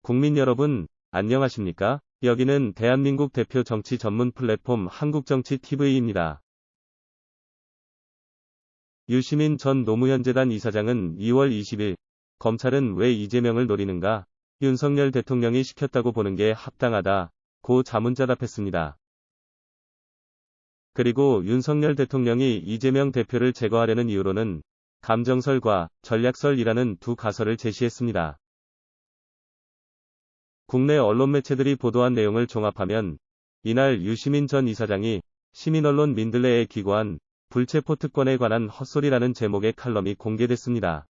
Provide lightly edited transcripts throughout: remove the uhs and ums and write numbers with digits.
국민 여러분, 안녕하십니까? 여기는 대한민국 대표 정치 전문 플랫폼 한국정치TV입니다. 유시민 전 노무현재단 이사장은 2월 20일, 검찰은 왜 이재명을 노리는가? 윤석열 대통령이 시켰다고 보는 게 합당하다. 고 자문자답했습니다. 그리고 윤석열 대통령이 이재명 대표를 제거하려는 이유로는 감정설과 전략설이라는 두 가설을 제시했습니다. 국내 언론 매체들이 보도한 내용을 종합하면 이날 유시민 전 이사장이 시민언론 민들레에 기고한 불체포 특권에 관한 헛소리라는 제목의 칼럼이 공개됐습니다.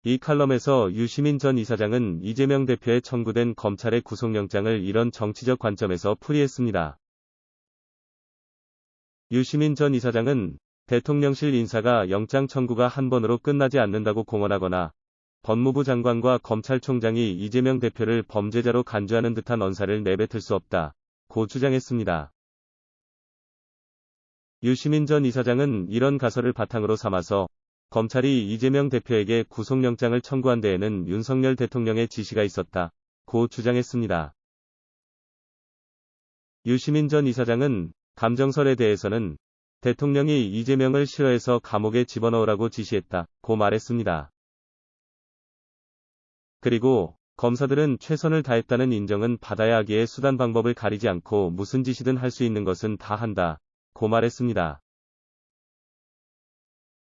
이 칼럼에서 유시민 전 이사장은 이재명 대표에 청구된 검찰의 구속영장을 이런 정치적 관점에서 풀이했습니다. 유시민 전 이사장은 대통령실 인사가 영장 청구가 한 번으로 끝나지 않는다고 공언하거나 법무부 장관과 검찰총장이 이재명 대표를 범죄자로 간주하는 듯한 언사를 내뱉을 수 없다. 고 주장했습니다. 유시민 전 이사장은 이런 가설을 바탕으로 삼아서 검찰이 이재명 대표에게 구속영장을 청구한 데에는 윤석열 대통령의 지시가 있었다. 고 주장했습니다. 유시민 전 이사장은 감정설에 대해서는 대통령이 이재명을 싫어해서 감옥에 집어넣으라고 지시했다. 고 말했습니다. 그리고 검사들은 최선을 다했다는 인정은 받아야 하기에 수단 방법을 가리지 않고 무슨 짓이든 할 수 있는 것은 다 한다. 고 말했습니다.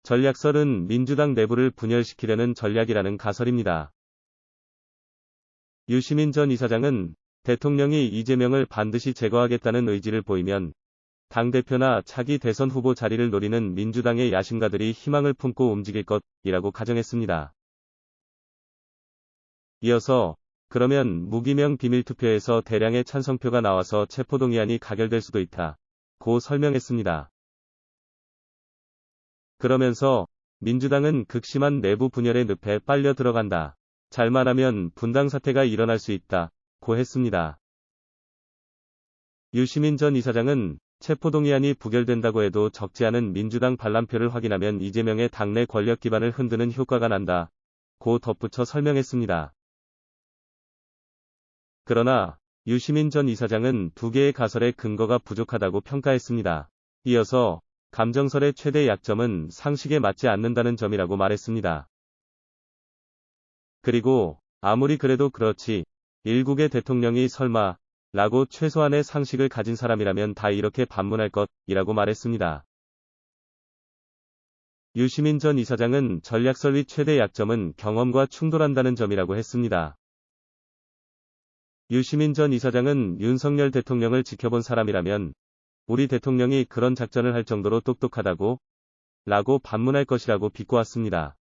전략설은 민주당 내부를 분열시키려는 전략이라는 가설입니다. 유시민 전 이사장은 대통령이 이재명을 반드시 제거하겠다는 의지를 보이면 당대표나 차기 대선 후보 자리를 노리는 민주당의 야심가들이 희망을 품고 움직일 것이라고 가정했습니다. 이어서 그러면 무기명 비밀투표에서 대량의 찬성표가 나와서 체포동의안이 가결될 수도 있다. 고 설명했습니다. 그러면서 민주당은 극심한 내부 분열의 늪에 빨려 들어간다. 잘만 하면 분당 사태가 일어날 수 있다. 고 했습니다. 유시민 전 이사장은 체포동의안이 부결된다고 해도 적지 않은 민주당 반란표를 확인하면 이재명의 당내 권력 기반을 흔드는 효과가 난다. 고 덧붙여 설명했습니다. 그러나 유시민 전 이사장은 두 개의 가설의 근거가 부족하다고 평가했습니다. 이어서 감정설의 최대 약점은 상식에 맞지 않는다는 점이라고 말했습니다. 그리고 아무리 그래도 그렇지 일국의 대통령이 설마 라고 최소한의 상식을 가진 사람이라면 다 이렇게 반문할 것이라고 말했습니다. 유시민 전 이사장은 전략설의 최대 약점은 경험과 충돌한다는 점이라고 했습니다. 유시민 전 이사장은 윤석열 대통령을 지켜본 사람이라면 우리 대통령이 그런 작전을 할 정도로 똑똑하다고 라고 반문할 것이라고 비꼬았습니다.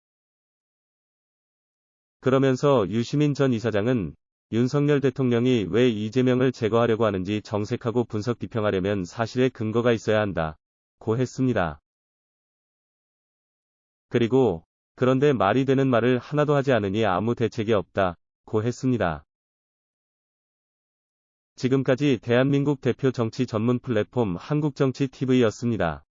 그러면서 유시민 전 이사장은 윤석열 대통령이 왜 이재명을 제거하려고 하는지 정색하고 분석 비평하려면 사실에 근거가 있어야 한다. 고 했습니다. 그리고 그런데 말이 되는 말을 하나도 하지 않으니 아무 대책이 없다. 고 했습니다. 지금까지 대한민국 대표 정치 전문 플랫폼 한국정치TV였습니다.